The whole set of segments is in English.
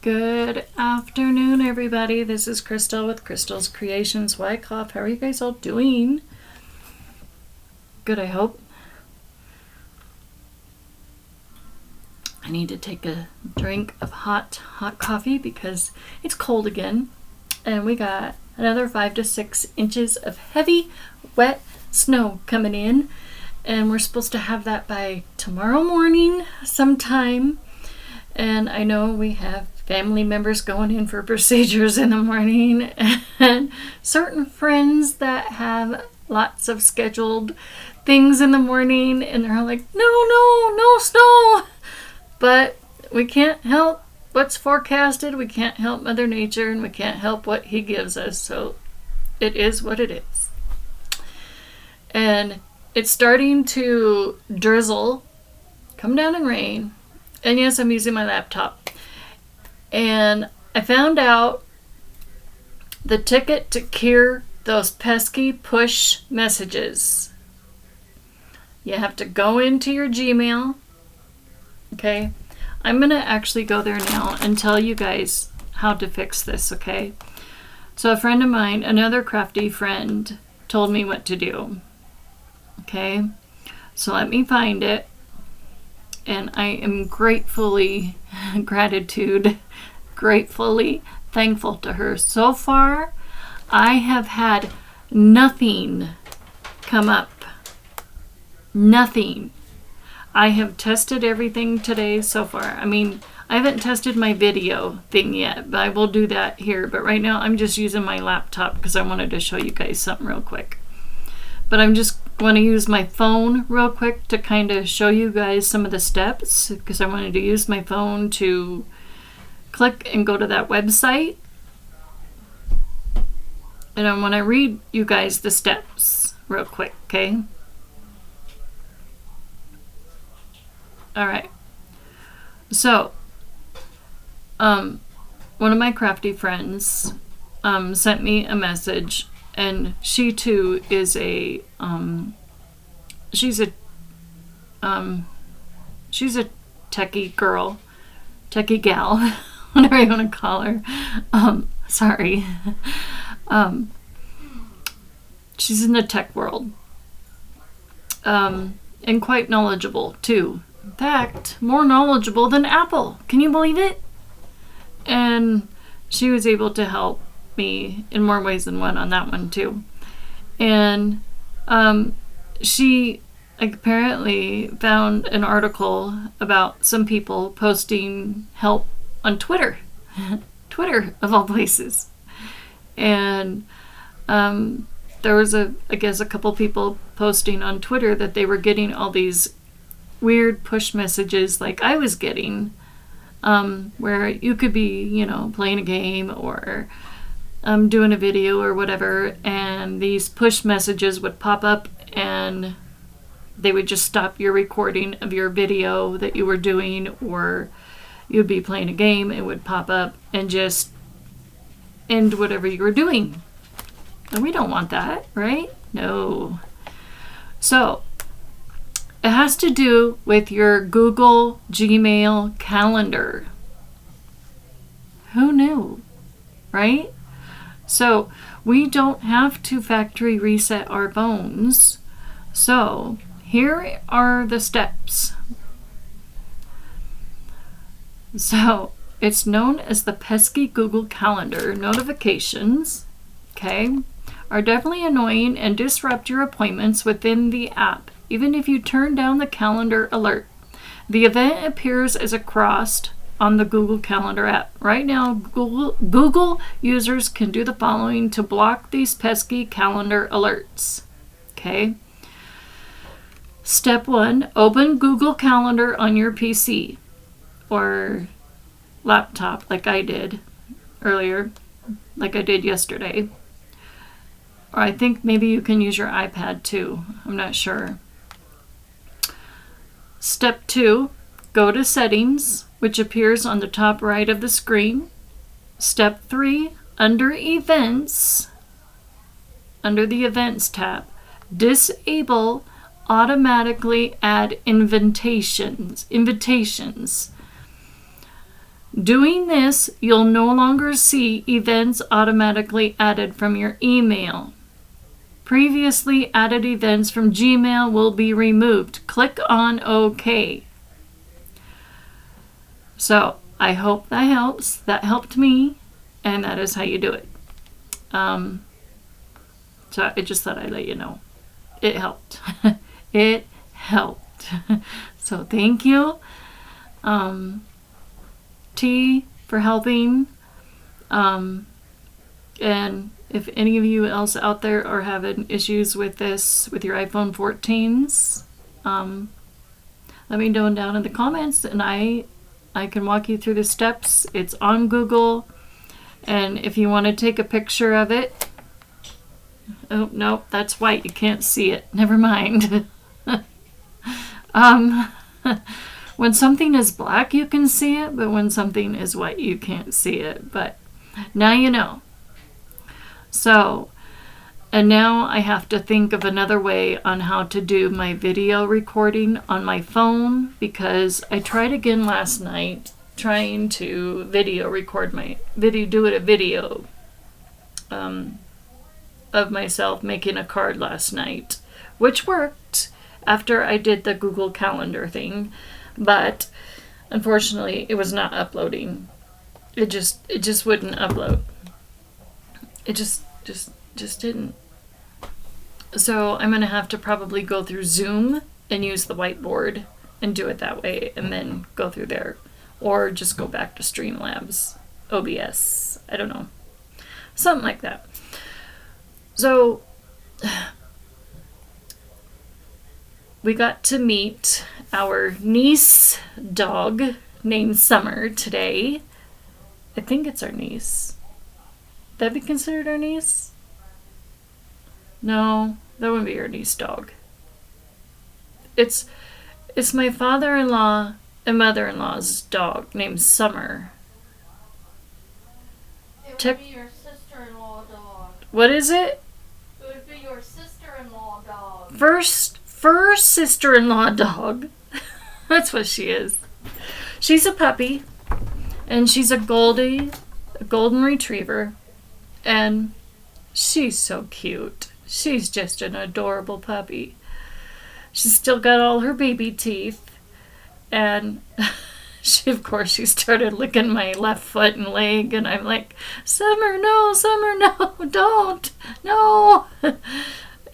Good afternoon, everybody. This is Crystal with Crystal's Creations Wyckoff. How are you guys all doing? Good, I hope. I need to take a drink of hot coffee because it's cold again. And we got another 5 to 6 inches of heavy, wet snow coming in. And we're supposed to have that by tomorrow morning sometime. And I know we have family members going in for procedures in the morning and certain friends that have lots of scheduled things in the morning, and they're all like, no snow. But we can't help what's forecasted. We can't help Mother Nature, and we can't help what he gives us. So it is what it is. And it's starting to drizzle, come down and rain. And yes, I'm using my laptop. And I found out the ticket to cure those pesky push messages. You have to go into your Gmail. Okay? I'm going to actually go there now and tell you guys how to fix this, okay? So a friend of mine, another crafty friend, told me what to do. Okay? So let me find it. And I am gratefully thankful to her. So far, I have had nothing come up. Nothing. I have tested everything today so far. I mean, I haven't tested my video thing yet, but I will do that here. But right now, I'm just using my laptop because I wanted to show you guys something real quick. But I'm just going to use my phone real quick to kind of show you guys some of the steps, because I wanted to use my phone to click and go to that website. And I want to read you guys the steps real quick, okay? All right. So, one of my crafty friends sent me a message. And she too is she's a techie girl, techie gal, whatever you want to call her. Sorry. She's in the tech world. And quite knowledgeable too. In fact, more knowledgeable than Apple. Can you believe it? And she was able to help me in more ways than one on that one too. And she apparently found an article about some people posting help on Twitter. Twitter of all places. And there was a couple people posting on Twitter that they were getting all these weird push messages like I was getting, where you could be, playing a game or doing a video or whatever, and these push messages would pop up and they would just stop your recording of your video that you were doing, or you'd be playing a game, it would pop up and just end whatever you were doing. And we don't want that, right? No. So it has to do with your Google Gmail calendar. Who knew, right? So we don't have to factory reset our phones. So here are the steps. So it's known as the pesky Google Calendar. Notifications, okay, are definitely annoying and disrupt your appointments within the app, even if you turn down the calendar alert. The event appears as a cross on the Google Calendar app. Right now, Google users can do the following to block these pesky calendar alerts. Okay. Step 1, open Google Calendar on your PC or laptop like I did earlier, like I did yesterday. Or I think maybe you can use your iPad too. I'm not sure. Step 2, go to Settings, which appears on the top right of the screen. Step 3, under Events, under the Events tab, disable automatically add invitations. Doing this, you'll no longer see events automatically added from your email. Previously added events from Gmail will be removed. Click on OK. So I hope that helps. That helped me, and that is how you do it. So I just thought I'd let you know. It helped. It helped. So thank you, T, for helping. And if any of you else out there are having issues with this, with your iPhone 14s, let me know down in the comments, and I can walk you through the steps. It's on Google, and if you want to take a picture of it, oh no, that's white, you can't see it, never mind. When something is black you can see it, but when something is white you can't see it. But now you know. So, and now I have to think of another way on how to do my video recording on my phone, because I tried again last night trying to video record my video, do it a video of myself making a card last night, which worked after I did the Google Calendar thing, but unfortunately it was not uploading. It just wouldn't upload. It just didn't. So I'm gonna have to probably go through Zoom and use the whiteboard and do it that way, and then go through there, or just go back to Streamlabs, OBS. I don't know, something like that. So we got to meet our niece dog named Summer today. I think it's our niece. That be considered our niece? No, that wouldn't be our niece dog. It's my father-in-law and mother-in-law's dog named Summer. It would be your sister-in-law dog. What is it? It would be your sister-in-law dog. First sister-in-law dog. That's what she is. She's a puppy, and she's a golden retriever, and she's so cute. She's just an adorable puppy. She's still got all her baby teeth, and she started licking my left foot and leg, and I'm like, Summer, no, don't, no.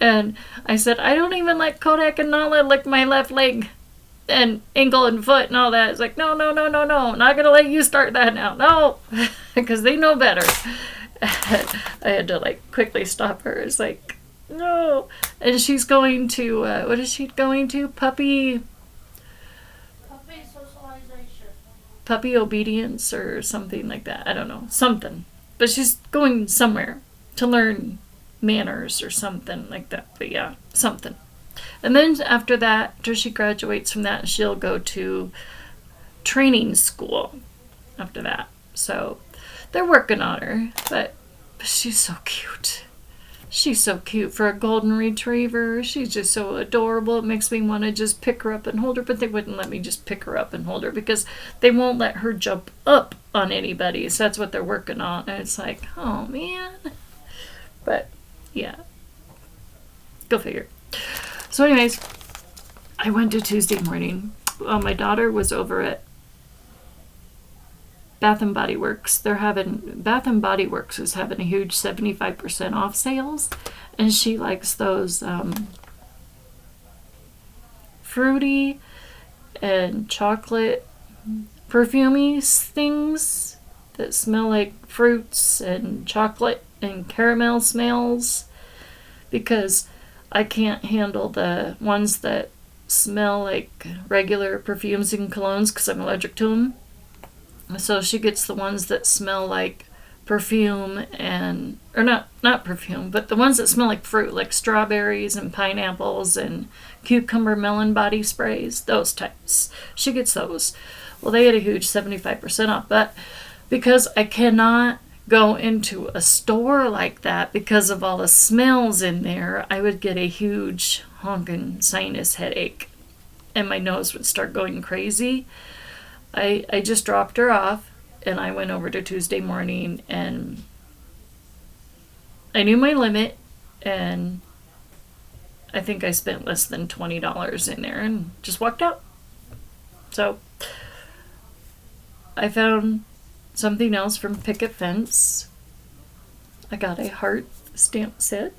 And I said, I don't even let Kodak and Nala lick my left leg and ankle and foot and all that. It's like, no, not gonna let you start that now, no, because they know better. I had to quickly stop her. It's like, no. And she's going to, what is she going to? Puppy socialization. Puppy obedience or something like that. I don't know. Something. But she's going somewhere to learn manners or something like that. But yeah, something. And then after that, after she graduates from that, she'll go to training school after that. So they're working on her, but she's so cute. She's so cute for a golden retriever. She's just so adorable. It makes me want to just pick her up and hold her, but they wouldn't let me just pick her up and hold her because they won't let her jump up on anybody. So that's what they're working on. And it's like, oh man. But yeah, go figure. So anyways, I went to Tuesday morning. My daughter was over at Bath and Body Works. Bath and Body Works is having a huge 75% off sales, and she likes those fruity and chocolate perfumey things that smell like fruits and chocolate and caramel smells, because I can't handle the ones that smell like regular perfumes and colognes because I'm allergic to them. So she gets the ones that smell like perfume or not perfume, but the ones that smell like fruit, like strawberries and pineapples and cucumber melon body sprays, those types. She gets those. Well, they had a huge 75% off, but because I cannot go into a store like that because of all the smells in there, I would get a huge honking sinus headache and my nose would start going crazy. I just dropped her off and I went over to Tuesday Morning, and I knew my limit, and I think I spent less than $20 in there and just walked out. So I found something else from Picket Fence. I got a heart stamp set.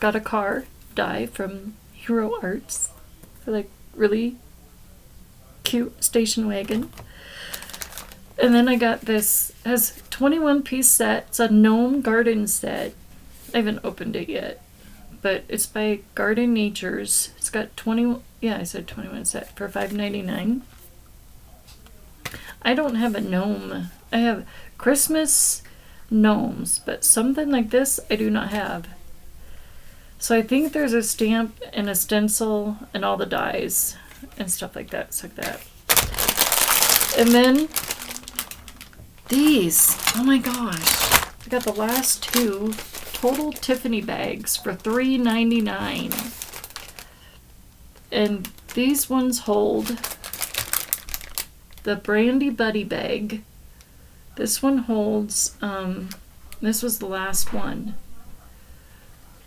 Got a car die from Hero Arts. Like really cute station wagon. And then I got this, has 21-piece set. It's a gnome garden set. I haven't opened it yet, but it's by Garden Natures. It's got 21 set for $5.99. I don't have a gnome. I have Christmas gnomes, but something like this I do not have. So I think there's a stamp and a stencil and all the dies and stuff like that. It's like that. And then these. Oh my gosh. I got the last two Total Tiffany bags for $3.99. And these ones hold the Brandy Buddy bag. This one holds, this was the last one.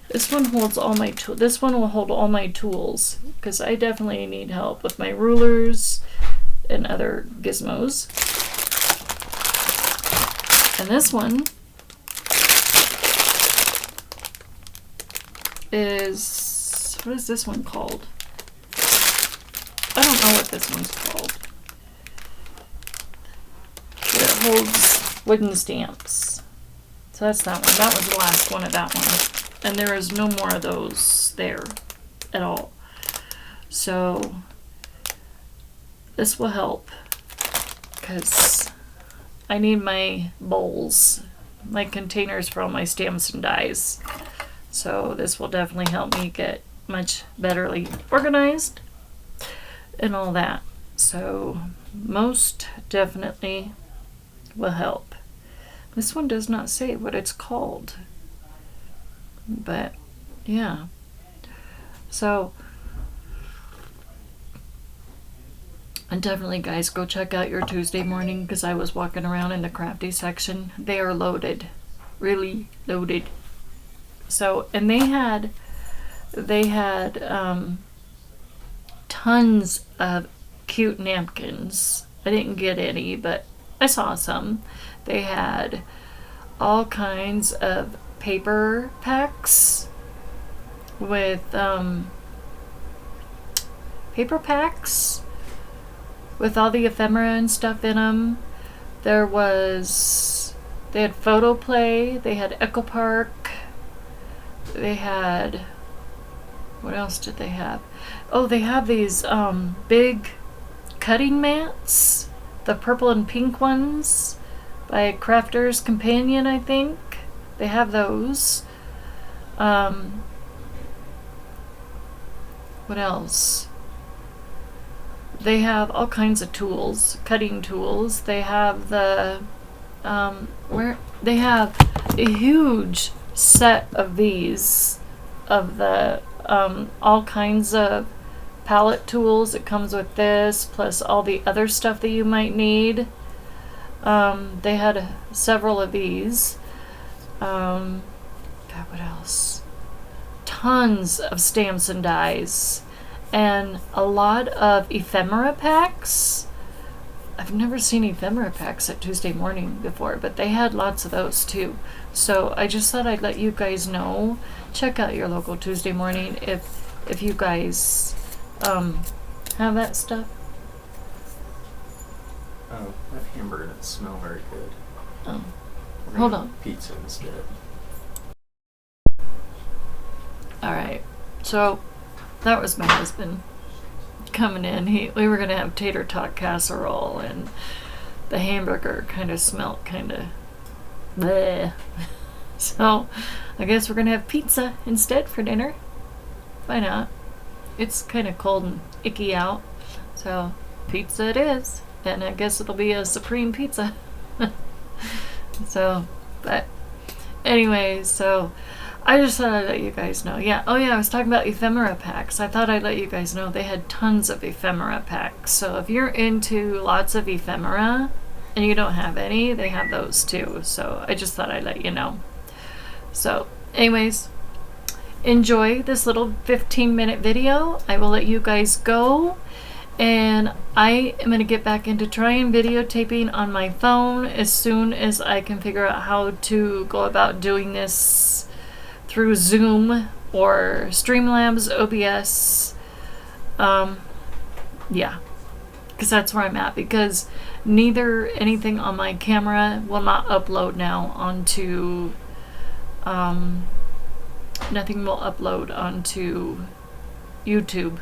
This one holds all my tools. This one will hold all my tools because I definitely need help with my rulers and other gizmos. And this one is, what is this one called? I don't know what this one's called. But it holds wooden stamps. So that's that one. That was the last one of that one. And there is no more of those there at all. So this will help because I need my bowls, my containers for all my stamps and dies. So this will definitely help me get much betterly organized and all that. So most definitely will help. This one does not say what it's called. But yeah, so and definitely guys go check out your Tuesday Morning because I was walking around in the crafty section. They are loaded, really loaded. So, and they had tons of cute napkins. I didn't get any, but I saw some. They had all kinds of paper packs with all the ephemera and stuff in them. They had Photo Play, they had Echo Park, they had, what else did they have? Oh, they have these big cutting mats, the purple and pink ones by Crafter's Companion, I think. They have those. What else? They have all kinds of tools, cutting tools. They have the they have a huge set of these, of the all kinds of palette tools. It comes with this plus all the other stuff that you might need. They had several of these. God, what else? Tons of stamps and dies, and a lot of ephemera packs. I've never seen ephemera packs at Tuesday Morning before, but they had lots of those too. So I just thought I'd let you guys know. Check out your local Tuesday Morning if you guys have that stuff. Oh, that hamburger doesn't smell very good. Oh. We're Hold gonna on. have pizza instead. Alright, so that was my husband coming in. We were gonna have tater tot casserole, and the hamburger kind of smelt kind of bleh. So I guess we're gonna have pizza instead for dinner. Why not? It's kind of cold and icky out, so pizza it is. And I guess it'll be a supreme pizza. So, but anyway, so I just thought I'd let you guys know. Yeah. Oh, yeah. I was talking about ephemera packs. I thought I'd let you guys know they had tons of ephemera packs. So if you're into lots of ephemera and you don't have any, they have those too. So I just thought I'd let you know. So, anyways, enjoy this little 15-minute video. I will let you guys go. And I am going to get back into trying videotaping on my phone as soon as I can figure out how to go about doing this through Zoom or Streamlabs, OBS. Yeah, because that's where I'm at, because neither anything on my camera will not upload now onto, nothing will upload onto YouTube.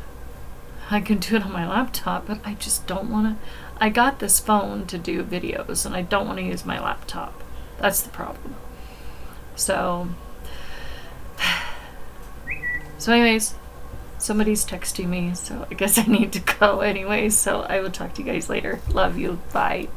I can do it on my laptop, but I just don't want to. I got this phone to do videos, and I don't want to use my laptop. That's the problem. So anyways, somebody's texting me, so I guess I need to go anyway. So I will talk to you guys later. Love you. Bye.